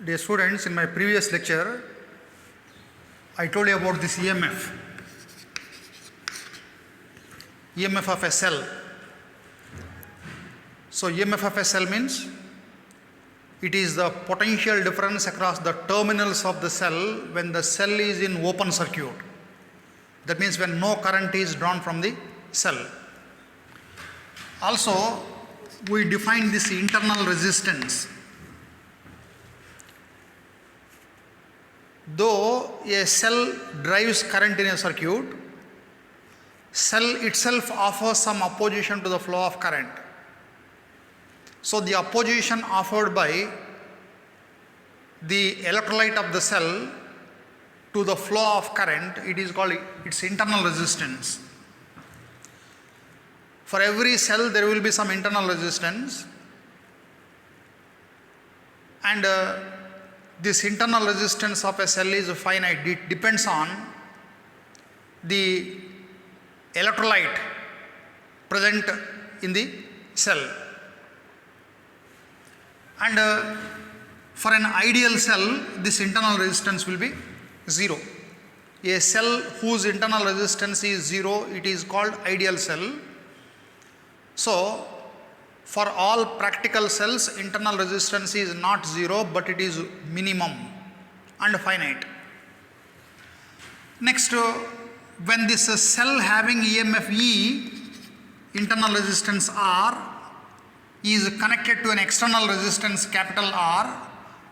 Dear students, in my previous lecture, I told you about this EMF of a cell. So EMF of a cell means it is the potential difference across the terminals of the cell when the cell is in open circuit. That means when no current is drawn from the cell. Also, we define this internal resistance. Though a cell drives current in a circuit, cell itself offers some opposition to the flow of current. So the opposition offered by the electrolyte of the cell to the flow of current, it is called its internal resistance. For every cell there will be some internal resistance, and this internal resistance of a cell is finite. It depends on the electrolyte present in the cell. And for an ideal cell, this internal resistance will be 0. A cell whose internal resistance is 0, it is called ideal cell. So, for all practical cells, internal resistance is not 0, but it is minimum and finite. Next, when this cell having EMF E, internal resistance R, is connected to an external resistance capital R,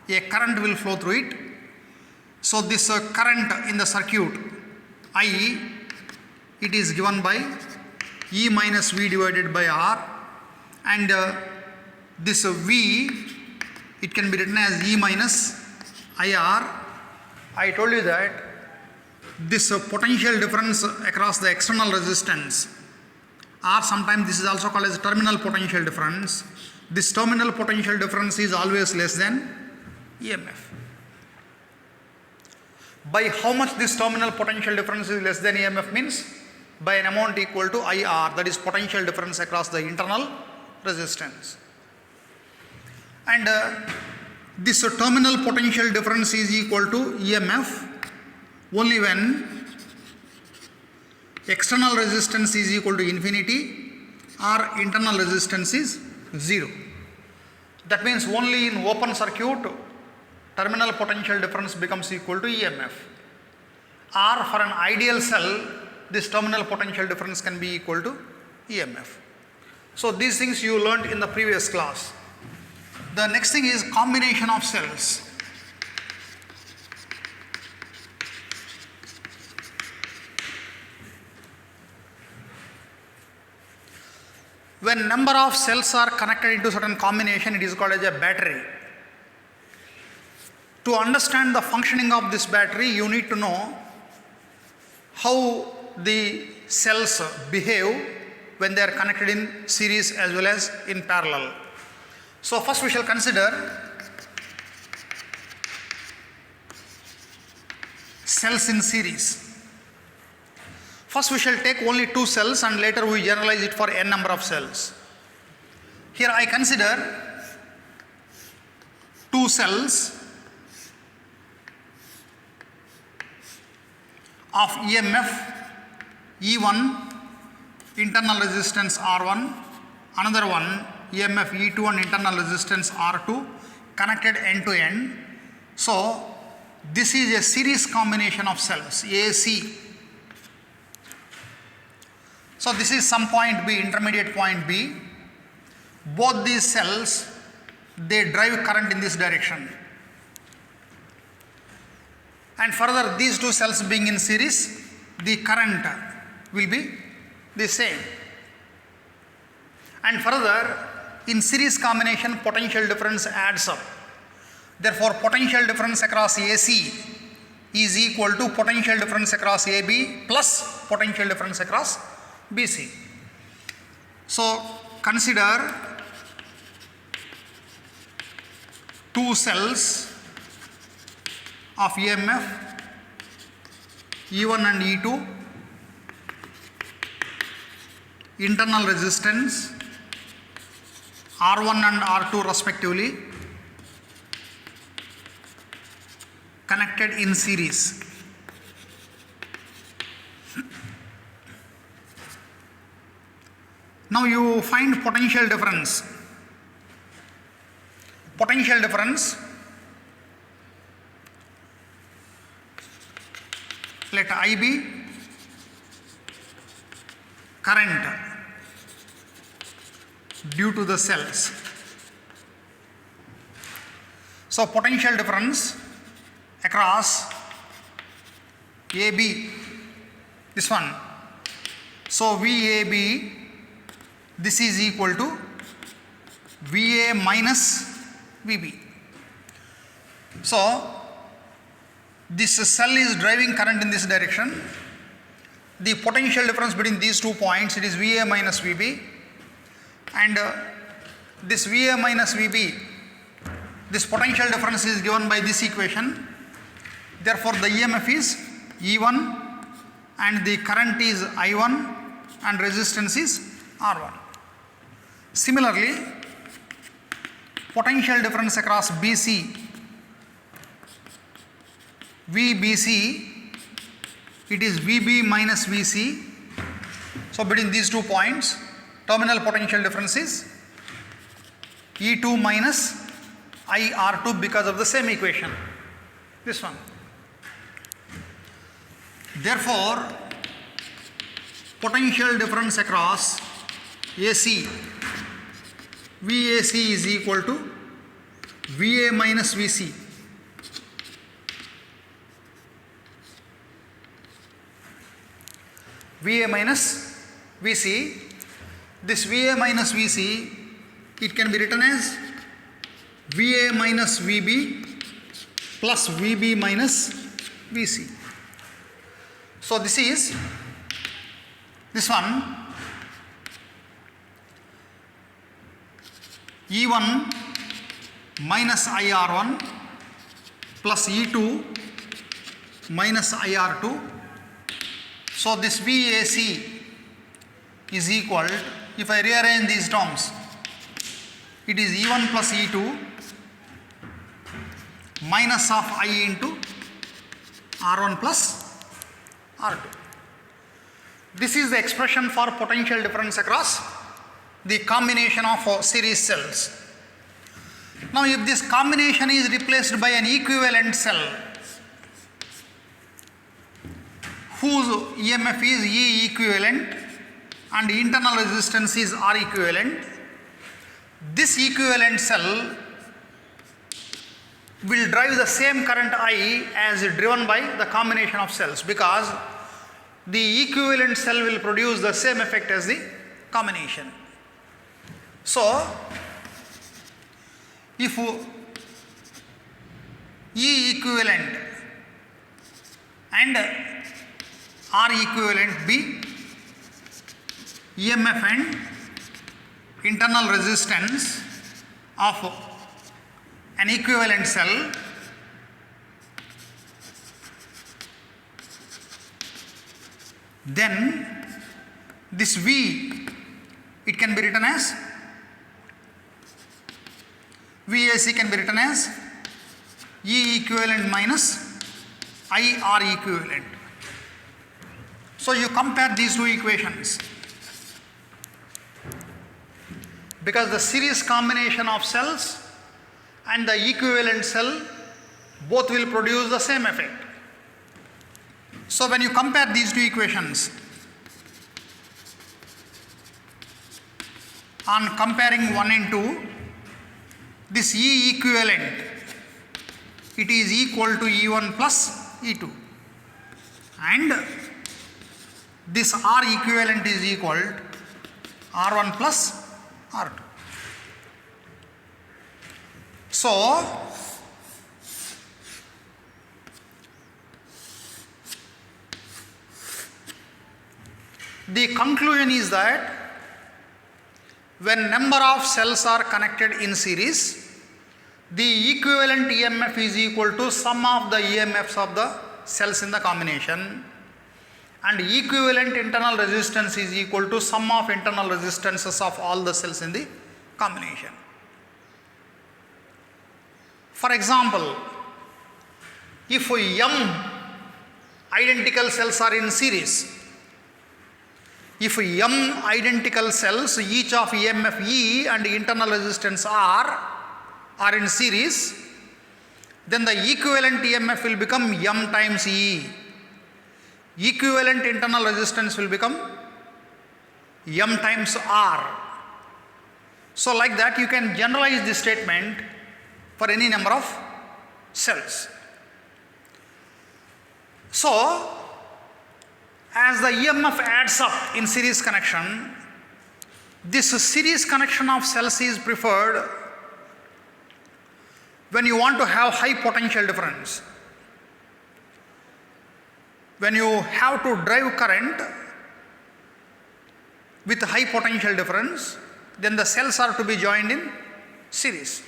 a current will flow through it. So this current in the circuit I, it is given by E minus V divided by R, and this V, it can be written as E minus IR. I told you that this potential difference across the external resistance, or sometimes this is also called as terminal potential difference. This terminal potential difference is always less than EMF. By how much this terminal potential difference is less than EMF means by an amount equal to IR, that is potential difference across the internal resistance. And this terminal potential difference is equal to EMF only when external resistance is equal to infinity or internal resistance is 0. That means only in open circuit terminal potential difference becomes equal to EMF. Or for an ideal cell, this terminal potential difference can be equal to EMF. So these things you learned in the previous class. The next thing is combination of cells. When number of cells are connected into certain combination, it is called as a battery. To understand the functioning of this battery, you need to know how the cells behave when they are connected in series as well as in parallel. So first we shall consider cells in series. First we shall take only 2 cells and later we generalize it for n number of cells. Here I consider 2 cells of EMF E1, internal resistance R1, another one EMF E2 and internal resistance R2, connected end to end. So this is a series combination of cells, AC. So this is some point B, intermediate point B. Both these cells, they drive current in this direction. And further, these 2 cells being in series, the current will be the same. And further, in series combination, potential difference adds up. Therefore, potential difference across AC is equal to potential difference across AB plus potential difference across BC. So consider 2 cells of EMF E1 and E2, internal resistance R1 and R2 respectively, connected in series. Now you find potential difference. Potential difference, let I be current due to the cells. So potential difference across AB, this one. So VAB, this is equal to VA minus VB. So this cell is driving current in this direction. The potential difference between these 2 points, it is VA minus VB, and this VA minus VB, this potential difference is given by this equation. Therefore the EMF is E1 and the current is I1 and resistance is R1. Similarly, potential difference across BC, VBC, it is VB minus VC. So between these 2 points, terminal potential difference is E2 minus IR2 because of the same equation, this one. Therefore, potential difference across AC, VAC is equal to VA minus VC. VA minus VC, this VA minus VC, it can be written as VA minus VB plus VB minus VC. So this is this one, E1 minus IR1 plus E2 minus IR2. So this VAC is equal, if I rearrange these terms, it is E1 plus E2 minus of I into R1 plus R2. This is the expression for potential difference across the combination of series cells. Now if this combination is replaced by an equivalent cell whose EMF is E equivalent and internal resistance is R equivalent, this equivalent cell will drive the same current I as driven by the combination of cells, because the equivalent cell will produce the same effect as the combination. So if E equivalent and R equivalent be EMF and internal resistance of an equivalent cell, then this V, it can be written as VAC can be written as E equivalent minus IR equivalent. So you compare these two equations, because the series combination of cells and the equivalent cell both will produce the same effect. So when you compare these two equations, on comparing 1 and 2, this E equivalent, it is equal to E1 plus E2, and this R equivalent is equal to R1 plus R2. So the conclusion is that when number of cells are connected in series, the equivalent EMF is equal to sum of the EMFs of the cells in the combination, and equivalent internal resistance is equal to sum of internal resistances of all the cells in the combination. For example, if m identical cells are in series, if m identical cells each of EMF E and internal resistance R are in series, then the equivalent EMF will become m times E. Equivalent internal resistance will become m times R. So like that you can generalize this statement for any number of cells. So as the EMF adds up in series connection, this series connection of cells is preferred when you want to have high potential difference. When you have to drive current with high potential difference, then the cells are to be joined in series.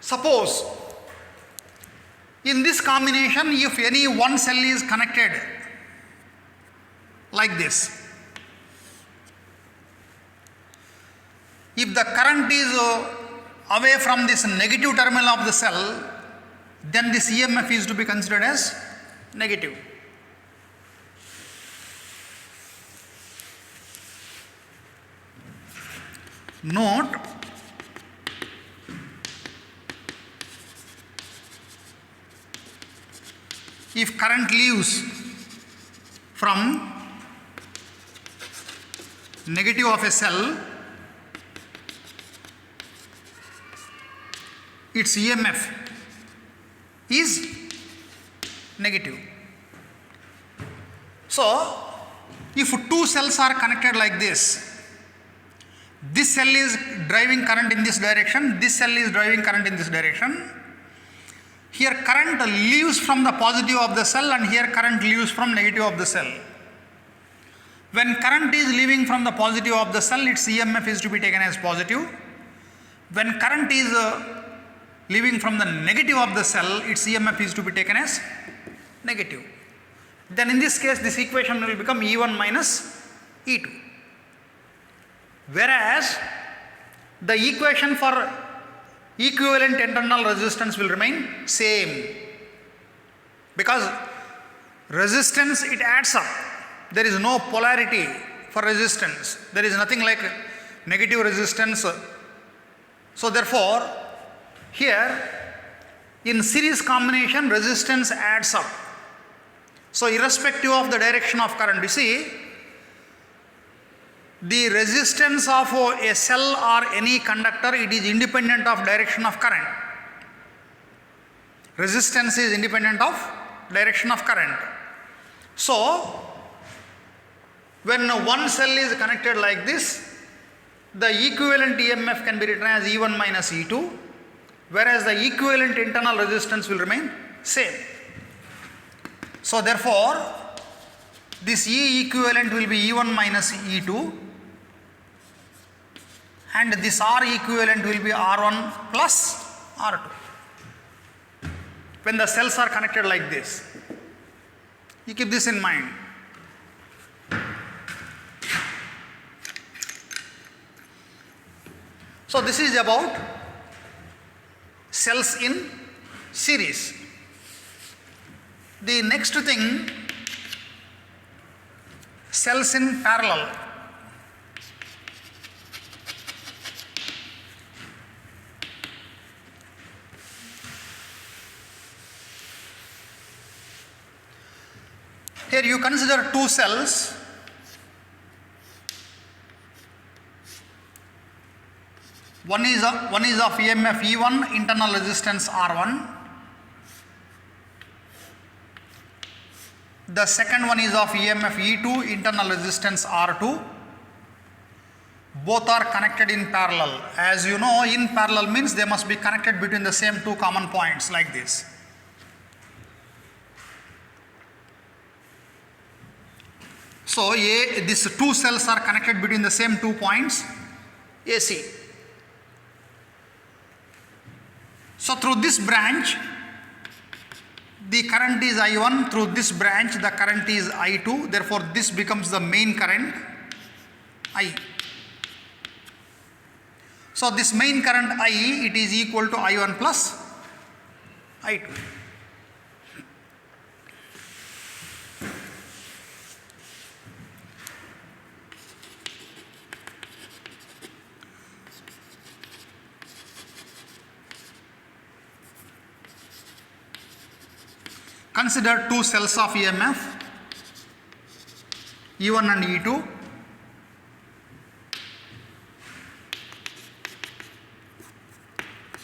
Suppose in this combination, if any one cell is connected like this, if the current is away from this negative terminal of the cell, then this EMF is to be considered as negative. Note, if current leaves from negative of a cell, its EMF is negative. So, if two cells are connected like this cell is driving current in this direction, this cell is driving current in this direction. Here current leaves from the positive of the cell and here current leaves from negative of the cell. When current is leaving from the positive of the cell, its EMF is to be taken as positive. When current is leaving from the negative of the cell, its EMF is to be taken as negative. Then in this case, this equation will become E1 minus E2. Whereas the equation for equivalent internal resistance will remain same, because resistance, it adds up. There is no polarity for resistance. There is nothing like negative resistance. So therefore, here in series combination, resistance adds up. So irrespective of the direction of current, you see, the resistance of a cell or any conductor, it is independent of direction of current. Resistance is independent of direction of current. So when one cell is connected like this, the equivalent EMF can be written as E1 minus E2, whereas the equivalent internal resistance will remain same. So therefore, this E equivalent will be E1 minus E2, and this R equivalent will be R1 plus R2 when the cells are connected like this. You keep this in mind. So this is about cells in series. The next thing, cells in parallel. Here you consider two cells. One is of EMF E1, internal resistance R1. The second one is of EMF E2, internal resistance R2. Both are connected in parallel. As you know, in parallel means they must be connected between the same two common points like this. So these two cells are connected between the same 2 points AC. So through this branch, the current is I1, through this branch the current is I2, therefore this becomes the main current I. So this main current I, it is equal to I1 plus I2. Consider two cells of EMF, E1 and E2.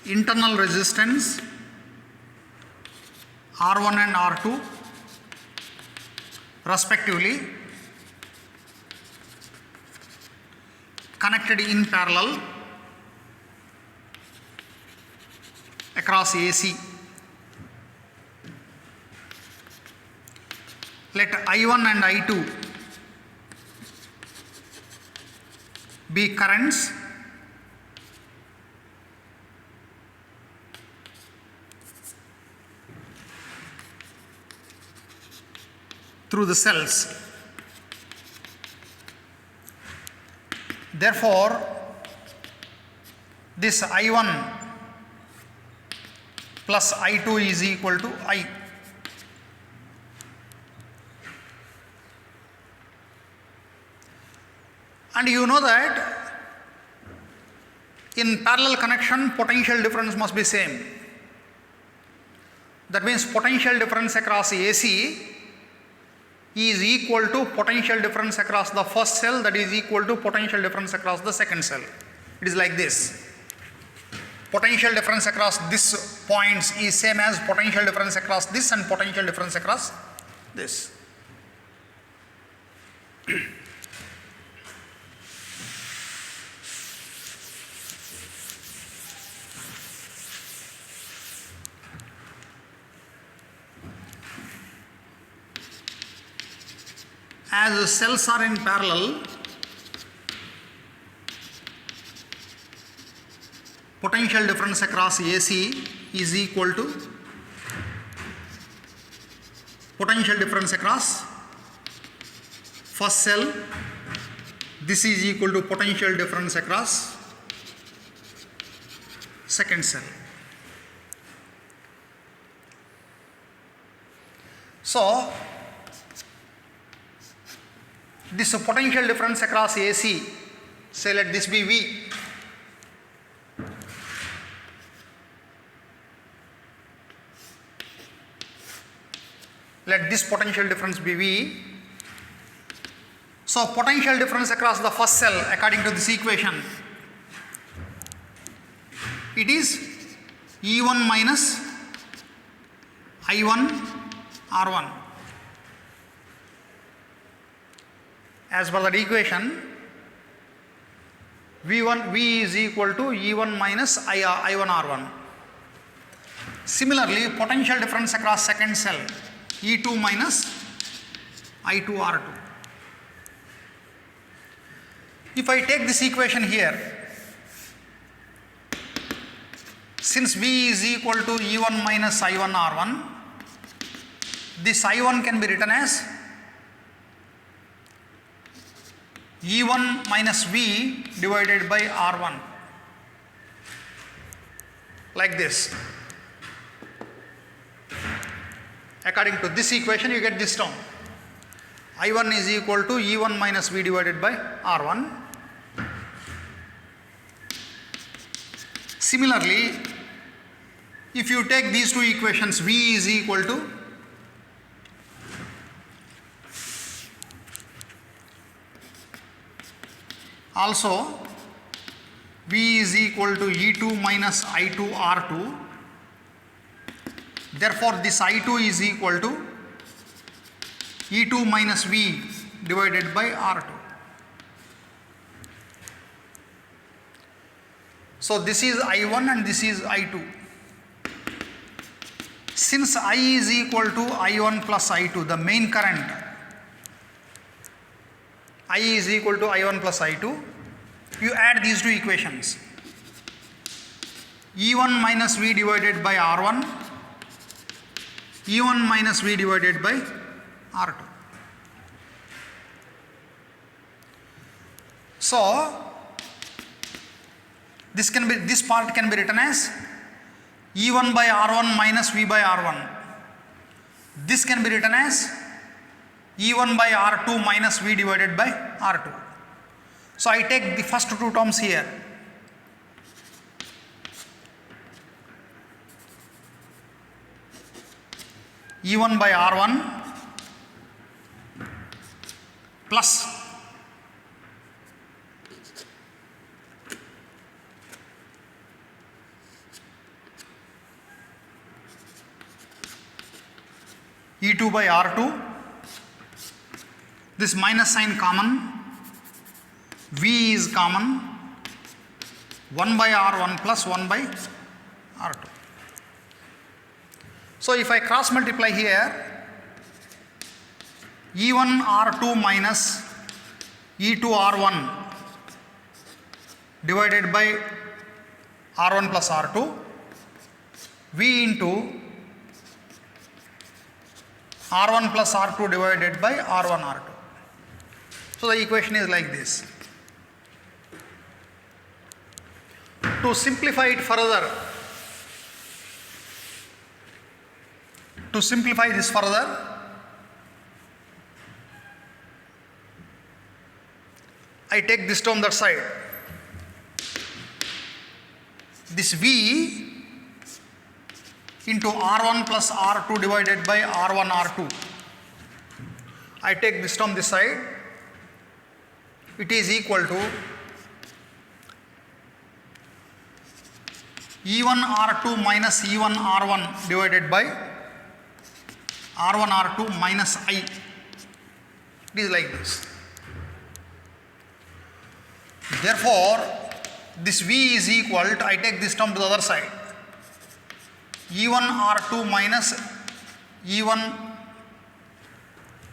Internal resistance R1 and R2 respectively, connected in parallel across AC. Let I1 and I2 be currents through the cells. Therefore, this I1 plus I2 is equal to I. And you know that in parallel connection, potential difference must be same. That means potential difference across AC is equal to potential difference across the first cell, that is equal to potential difference across the second cell. It is like this. Potential difference across this points is same as potential difference across this and potential difference across this. As the cells are in parallel, potential difference across AC is equal to potential difference across first cell. This is equal to potential difference across second cell. So, this potential difference across AC, say let this be V. Let this potential difference be V. So, potential difference across the first cell according to this equation, it is E1 minus I1 R1. As per that equation, V is equal to E1 minus I1 R1. Similarly, potential difference across second cell, E2 minus I2 R2. If I take this equation here, since V is equal to E1 minus I1 R1, this I1 can be written as E1 minus V divided by R1, like this. According to this equation, you get this term. I1 is equal to E1 minus V divided by R1. Similarly, if you take these two equations, V is equal to also V is equal to E2 minus I2 R2. Therefore, this I2 is equal to E2 minus V divided by R2. So, this is I1 and this is I2. Since I is equal to I1 plus I2, the main current, I is equal to I1 plus I2, you add these two equations. E1 minus V divided by R1, E1 minus V divided by R2. So, this part can be written as E1 by R1 minus V by R1. This can be written as E1 by R2 minus V divided by R2. So I take the first two terms here. E1 by R1 plus E2 by R2. This minus sign common, V is common, 1 by R1 plus 1 by R2. So if I cross multiply here, E1 R2 minus E2 R1 divided by R1 plus R2, V into R1 plus R2 divided by R1 R2. So the equation is like this. To simplify it further, to simplify this further, I take this term that side. This V into R1 plus R2 divided by R1 R2. I take this term this side. It is equal to E1 R2 minus E1 R1 divided by R1 R2 minus I. It is like this. Therefore, this V is equal to, I take this term to the other side, E1 R2 minus E1,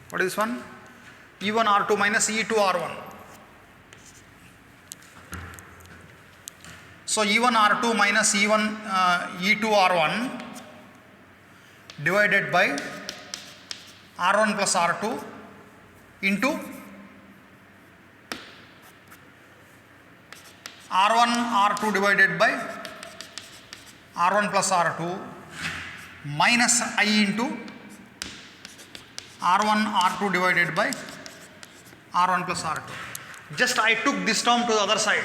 what is this one? E1 R2 minus E2 R1. So E1 R2 minus E1 E2 R1 divided by R1 plus R2 into R1 R2 divided by R1 plus R2 minus I into R1 R2 divided by R1 plus R2. Just I took this term to the other side.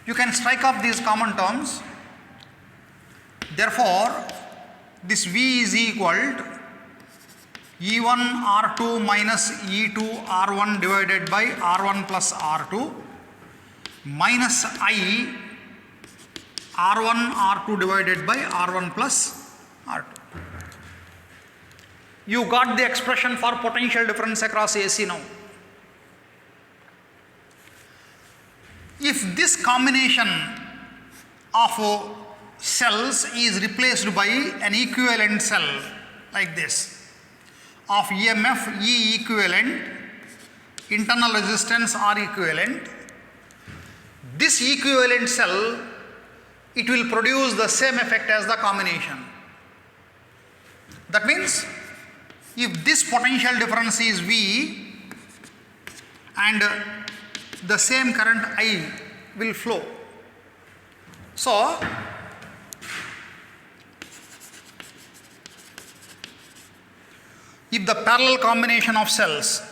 You can strike off these common terms. Therefore, this V is equal to E1 R2 minus E2 R1 divided by R1 plus R2 minus I R1 R2 divided by R1 plus R2. You got the expression for potential difference across AC now. If this combination of cells is replaced by an equivalent cell like this of EMF E equivalent, internal resistance R equivalent, this equivalent cell, it will produce the same effect as the combination. That means if this potential difference is V and the same current I will flow. So if the parallel combination of cells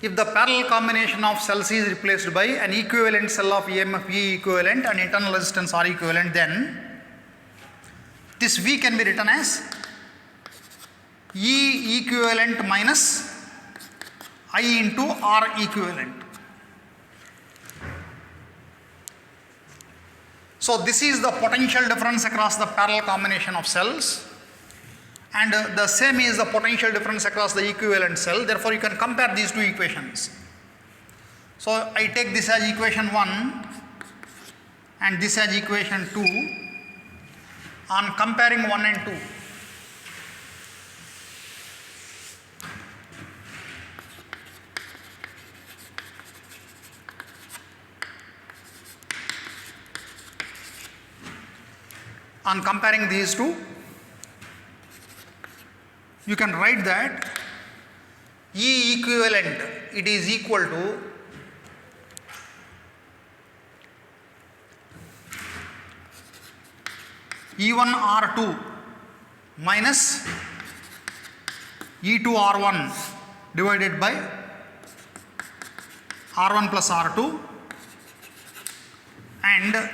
if the parallel combination of cells is replaced by an equivalent cell of EMF E equivalent and internal resistance R equivalent, then this V can be written as E equivalent minus I into R equivalent. So this is the potential difference across the parallel combination of cells, and the same is the potential difference across the equivalent cell. Therefore, you can compare these two equations. So, I take this as equation 1 and this as equation 2 on comparing 1 and 2. On comparing these two, you can write that E equivalent, it is equal to E1 R2 minus E2 R1 divided by R1 plus R2, and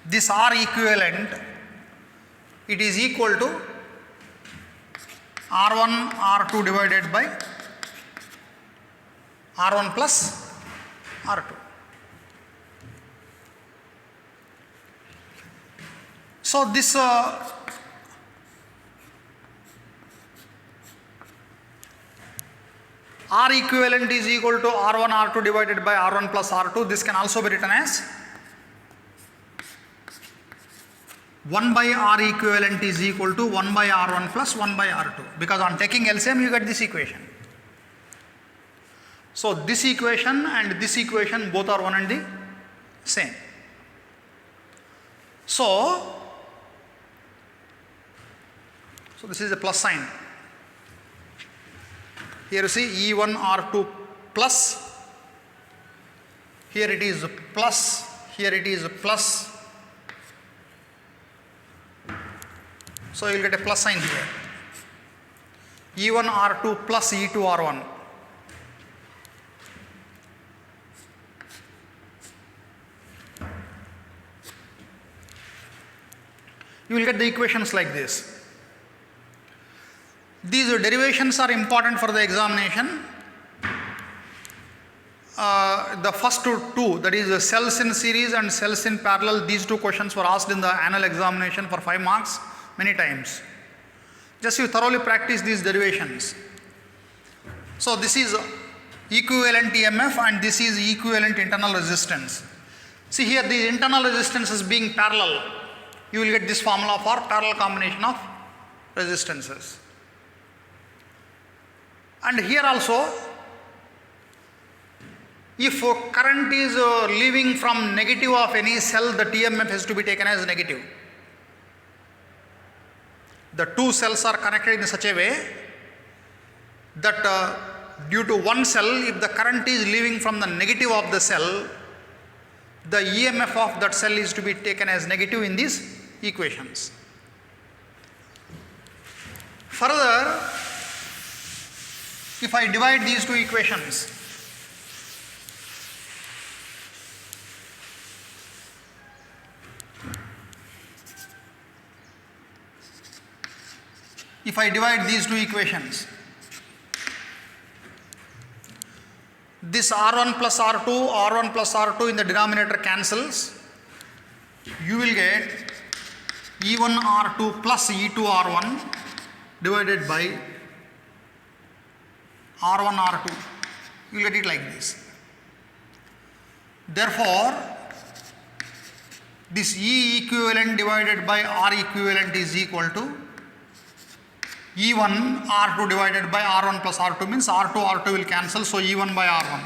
this R equivalent, it is equal to R1 R2 divided by R1 plus R2. So, this R equivalent is equal to R1 R2 divided by R1 plus R2. This can also be written as 1 by R equivalent is equal to 1 by R1 plus 1 by R2, because on taking LCM you get this equation. So, this equation and this equation both are one and the same. So this is a plus sign. Here you see E1 R2 plus, here it is plus, here it is plus. So, you will get a plus sign here. E1 R2 plus E2 R1. You will get the equations like this. These derivations are important for the examination. The first two, that is cells in series and cells in parallel, these two questions were asked in the annual examination for 5 marks many times. Just you thoroughly practice these derivations. So, this is equivalent EMF and this is equivalent internal resistance. See here, the internal resistance is being parallel. You will get this formula for parallel combination of resistances. And here also, if current is leaving from negative of any cell, the TMF has to be taken as negative. The two cells are connected in such a way that due to one cell, if the current is leaving from the negative of the cell, the EMF of that cell is to be taken as negative in these equations. Further, if I divide these two equations, this R1 plus R2 in the denominator cancels. You will get E1 R2 plus E2 R1 divided by R1 R2. You will get it like this. Therefore, this E equivalent divided by R equivalent is equal to E1 R2 divided by R1 plus R2, means R2 will cancel, so E1 by R1.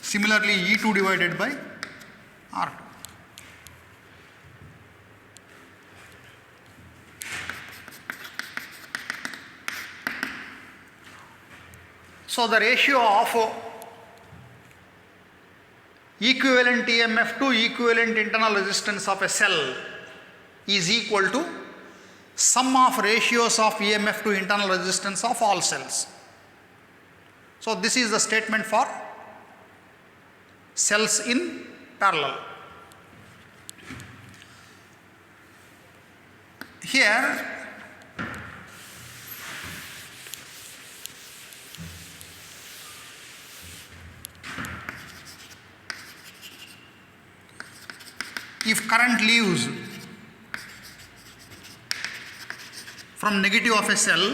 Similarly, E2 divided by R2. So, the ratio of equivalent EMF to equivalent internal resistance of a cell is equal to sum of ratios of EMF to internal resistance of all cells. So, this is the statement for cells in parallel. Here, if current leaves from negative of a cell,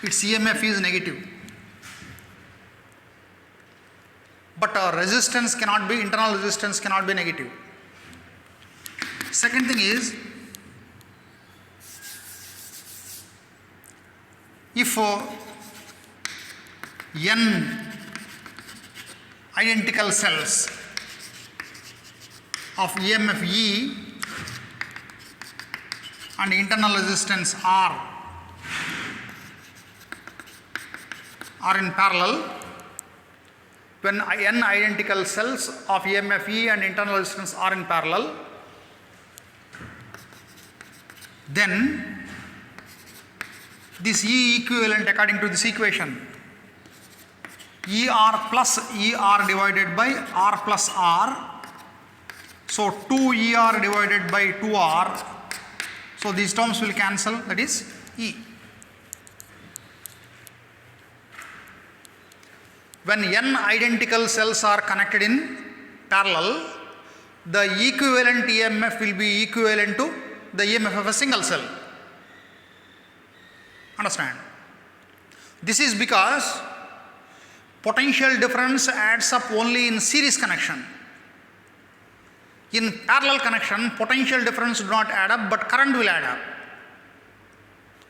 its EMF is negative. But resistance cannot be, internal resistance cannot be negative. Second thing is, if n identical cells of EMF E and internal resistance R are in parallel, when n identical cells of EMF E and internal resistance are in parallel, then this E equivalent according to this equation, ER plus ER divided by R plus R, so 2ER divided by 2R, so these terms will cancel, that is E. When n identical cells are connected in parallel, the equivalent EMF will be equivalent to the EMF of a single cell. Understand? This is because potential difference adds up only in series connection. In parallel connection, potential difference do not add up, but current will add up.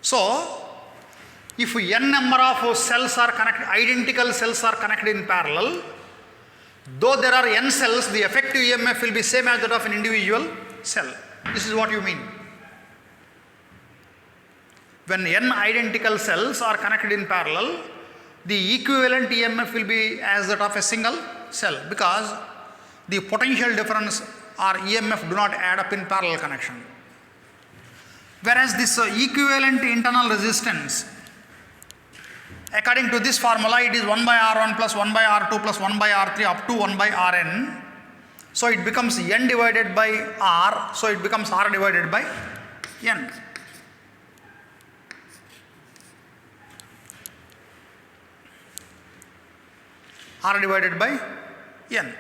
So, if n number of cells are connected, identical cells are connected in parallel, though there are n cells, the effective EMF will be same as that of an individual cell. This is what you mean. When n identical cells are connected in parallel, the equivalent EMF will be as that of a single cell, because the potential difference or EMF do not add up in parallel connection. Whereas this equivalent internal resistance, according to this formula, it is 1 by R1 plus 1 by R2 plus 1 by R3 up to 1 by Rn. So it becomes n divided by R, so it becomes R divided by n. R divided by n.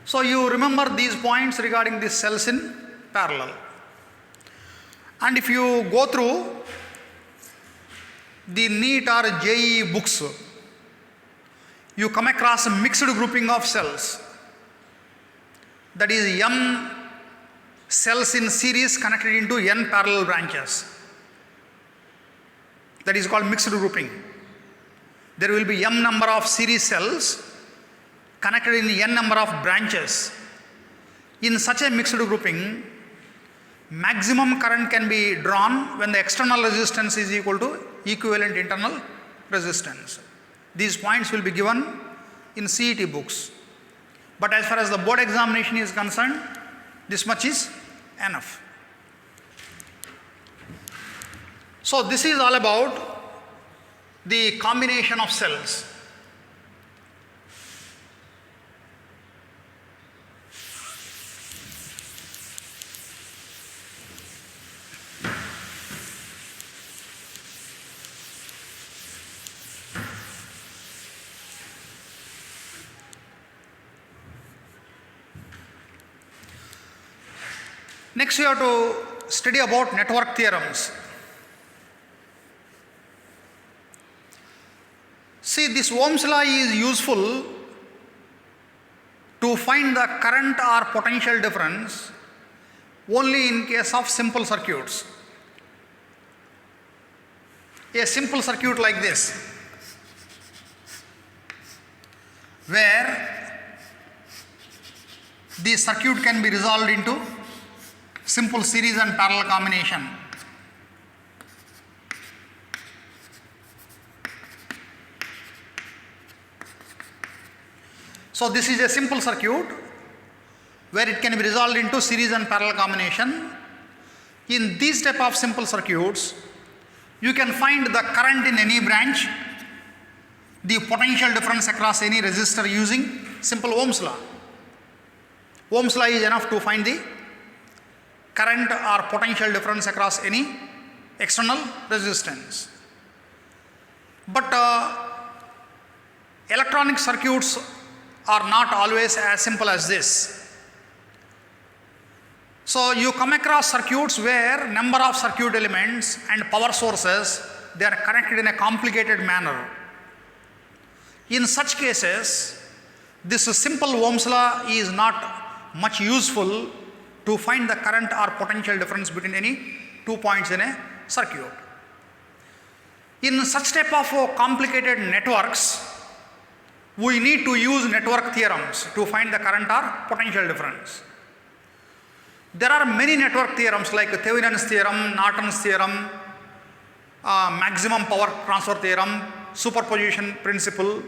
So you remember these points regarding these cells in parallel. And if you go through the NEET or JEE books, you come across a mixed grouping of cells. That is m cells in series connected into n parallel branches. That is called mixed grouping. There will be m number of series cells connected in n number of branches. In such a mixed grouping, maximum current can be drawn when the external resistance is equal to equivalent internal resistance. These points will be given in CET books. But as far as the board examination is concerned, this much is enough. So this is all about the combination of cells. Next we have to study about network theorems. See, this Ohm's law is useful to find the current or potential difference only in case of simple circuits. A simple circuit like this, where the circuit can be resolved into simple series and parallel combination. So this is a simple circuit where it can be resolved into series and parallel combination. In these type of simple circuits, you can find the current in any branch, the potential difference across any resistor using simple Ohm's law. Ohm's law is enough to find the current or potential difference across any external resistance. But electronic circuits are not always as simple as this. So you come across circuits where number of circuit elements and power sources, they are connected in a complicated manner. In such cases, this simple Ohm's law is not much useful to find the current or potential difference between any 2 points in a circuit. In such type of complicated networks, we need to use network theorems to find the current or potential difference. There are many network theorems like Thevenin's theorem, Norton's theorem, maximum power transfer theorem, superposition principle,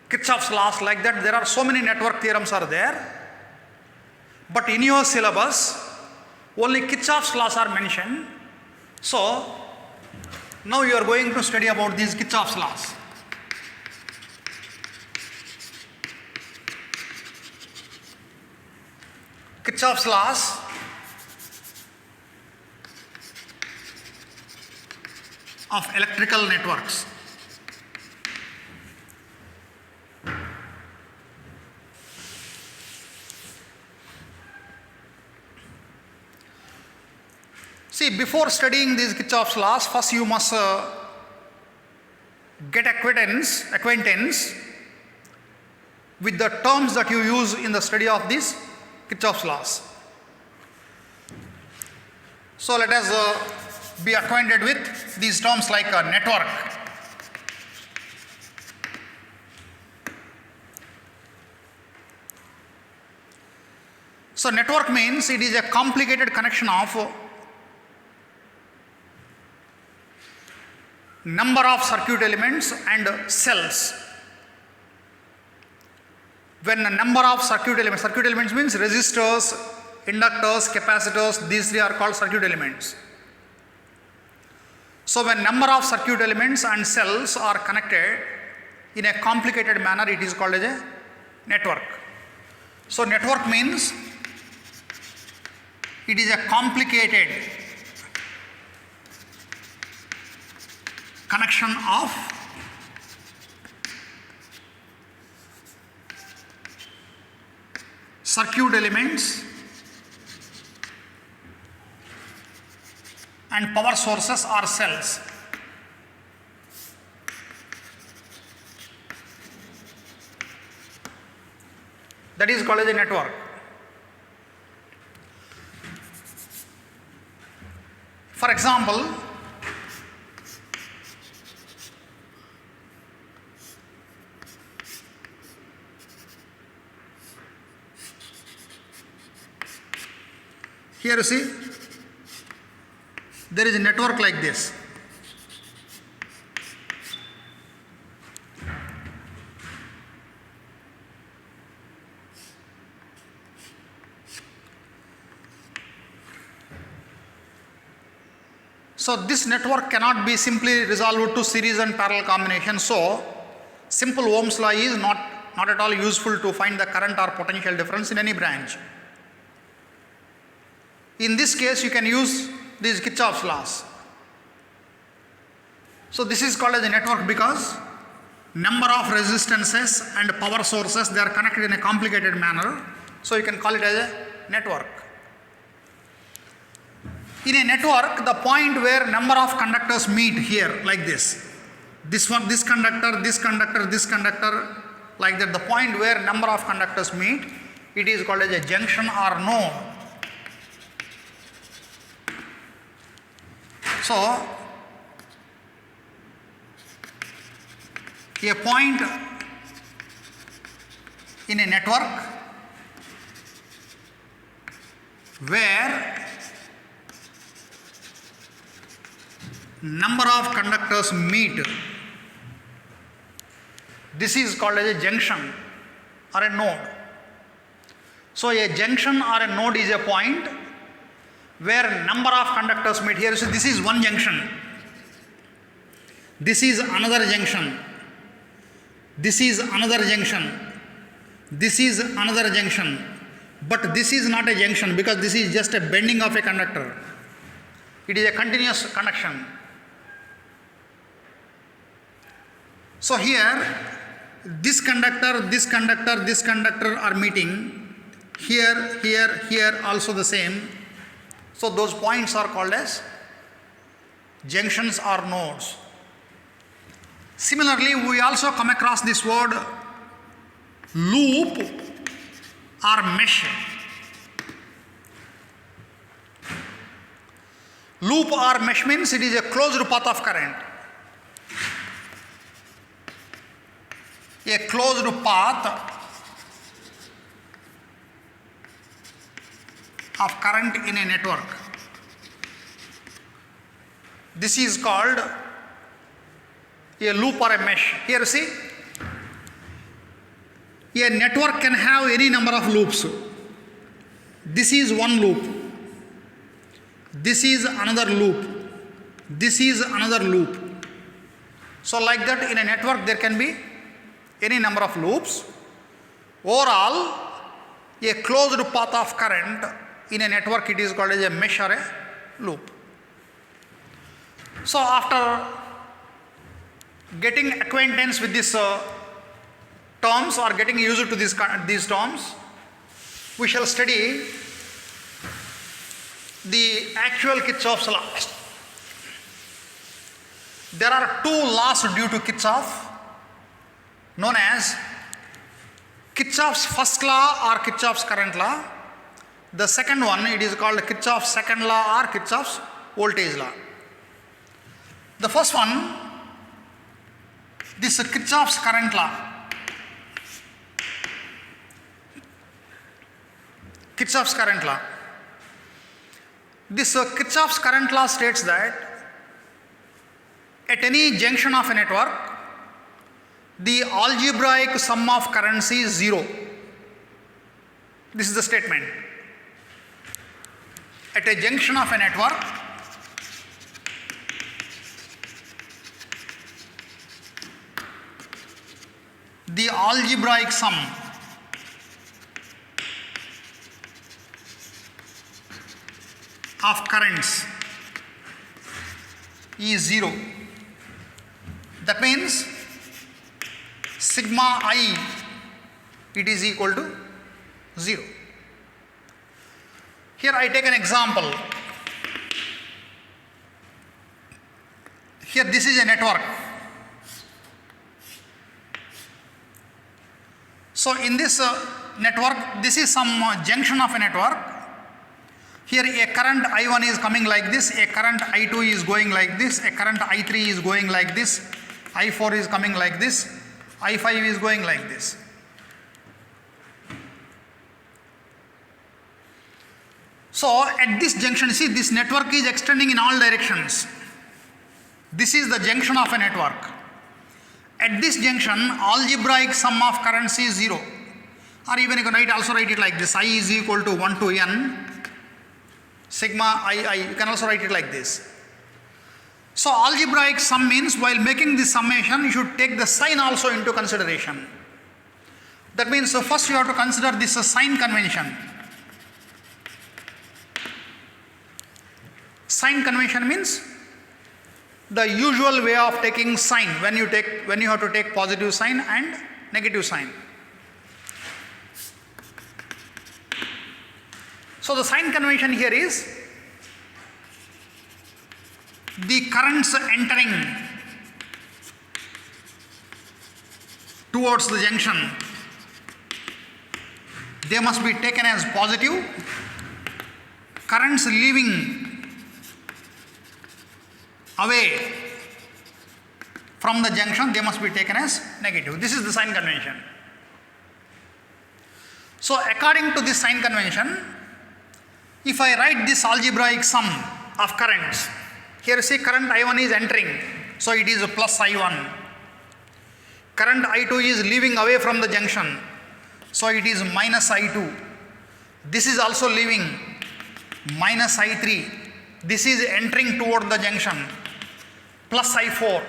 Kirchhoff's laws, like that. There are so many network theorems are there. But in your syllabus, only Kirchhoff's laws are mentioned. So, now you are going to study about these Kirchhoff's laws. Kirchhoff's laws of electrical networks. See, before studying these Kirchhoff's laws, first you must get acquaintance with the terms that you use in the study of these Kirchhoff's laws. So let us be acquainted with these terms like a network. So network means it is a complicated connection of number of circuit elements and cells. When a number of circuit elements means resistors, inductors, capacitors, these three are called circuit elements. So when number of circuit elements and cells are connected in a complicated manner, it is called as a network. So network means it is a complicated connection of circuit elements and power sources or cells. That is called as a network. For example, here you see, there is a network like this. So this network cannot be simply resolved to series and parallel combination. So simple Ohm's law is not at all useful to find the current or potential difference in any branch. In this case, you can use these Kirchhoff's laws. So this is called as a network because number of resistances and power sources, they are connected in a complicated manner. So you can call it as a network. In a network, the point where number of conductors meet here like this. This one, this conductor, this conductor, this conductor, like that. The point where number of conductors meet, it is called as a junction or node. So, a point in a network where number of conductors meet, this is called as a junction or a node. So, a junction or a node is a point where number of conductors meet. Here, so this is one junction, this is another junction, this is another junction, this is another junction, but this is not a junction because this is just a bending of a conductor. It is a continuous connection. So here, this conductor, this conductor, this conductor are meeting here, here, here also the same. So those points are called as junctions or nodes. Similarly, we also come across this word loop or mesh. Loop or mesh means it is a closed path of current. A closed path of current in a network. This is called a loop or a mesh. Here see, a network can have any number of loops. This is one loop. This is another loop. This is another loop. So like that in a network there can be any number of loops. Overall, a closed path of current in a network, it is called as a mesh or a loop. So after getting acquaintance with these terms or getting used to these terms, we shall study the actual Kirchhoff's law. There are two laws due to Kirchhoff known as Kirchhoff's first law or Kirchhoff's current law. The second one, it is called Kirchhoff's second law or Kirchhoff's voltage law. The first one, this Kirchhoff's current law. Kirchhoff's current law. This Kirchhoff's current law states that at any junction of a network, the algebraic sum of currents is 0. This is the statement. At a junction of a network, the algebraic sum of currents is 0. That means sigma I, it is equal to 0. Here I take an example. Here this is a network. So in this network, this is some junction of a network. Here a current I1 is coming like this, a current I2 is going like this, a current I3 is going like this, I4 is coming like this, I5 is going like this. So at this junction, see, this network is extending in all directions. This is the junction of a network. At this junction, algebraic sum of currents is 0. Or even you can also write it like this, I is equal to 1 to n sigma I. You can also write it like this. So algebraic sum means while making this summation, you should take the sign also into consideration. That means first you have to consider this sign convention. Sign convention means the usual way of taking sign when you have to take positive sign and negative sign. So the sign convention here is the currents entering towards the junction, they must be taken as positive. Currents leaving away from the junction, they must be taken as negative. This is the sign convention. So according to this sign convention, if I write this algebraic sum of currents, here see current I1 is entering, so it is plus I1. Current I2 is leaving away from the junction, so it is minus I2. This is also leaving, minus I3. This is entering toward the junction, plus I4.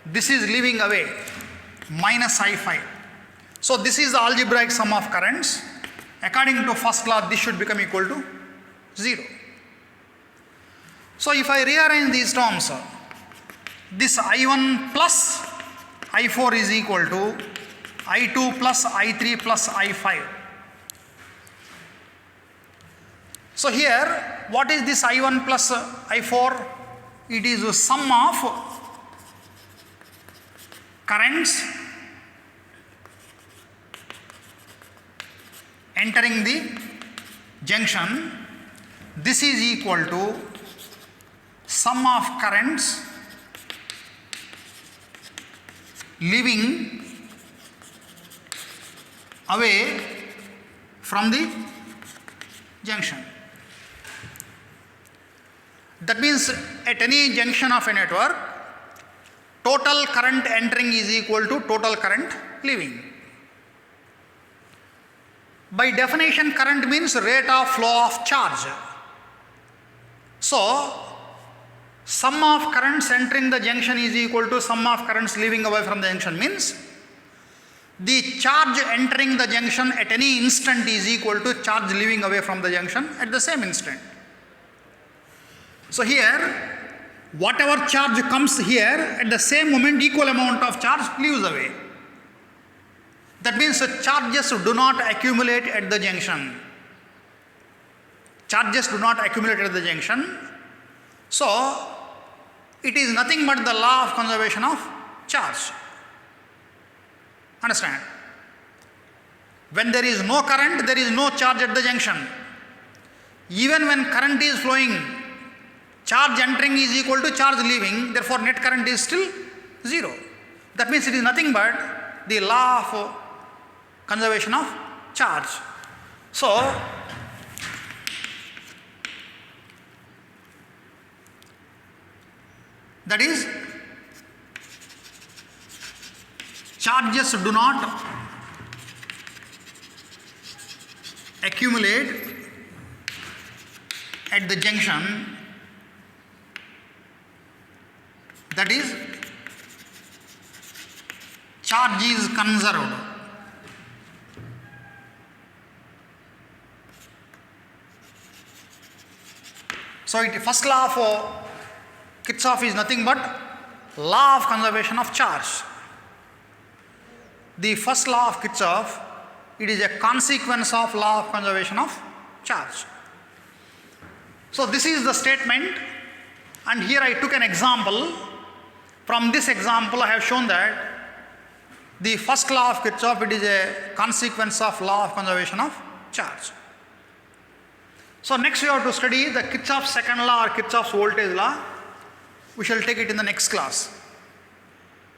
This is leaving away, minus I5. So this is the algebraic sum of currents. According to first law, this should become equal to 0. So if I rearrange these terms, this I1 plus I4 is equal to I2 plus I3 plus I5. So here, what is this I1 plus I4? It is the sum of currents entering the junction. This is equal to sum of currents leaving away from the junction. That means at any junction of a network, total current entering is equal to total current leaving. By definition, current means rate of flow of charge. So, sum of currents entering the junction is equal to sum of currents leaving away from the junction means the charge entering the junction at any instant is equal to charge leaving away from the junction at the same instant. So here, whatever charge comes here, at the same moment equal amount of charge leaves away. That means charges do not accumulate at the junction. Charges do not accumulate at the junction. So, it is nothing but the law of conservation of charge. Understand? When there is no current, there is no charge at the junction. Even when current is flowing, charge entering is equal to charge leaving, therefore net current is still 0. That means it is nothing but the law of conservation of charge. So, that is, charges do not accumulate at the junction. That is, charge is conserved. So, first law of Kirchhoff is nothing but law of conservation of charge. The first law of Kirchhoff, it is a consequence of law of conservation of charge. So, this is the statement, and here I took an example. From this example, I have shown that the first law of Kirchhoff, it is a consequence of law of conservation of charge. So, next we have to study the Kirchhoff's second law or Kirchhoff's voltage law. We shall take it in the next class.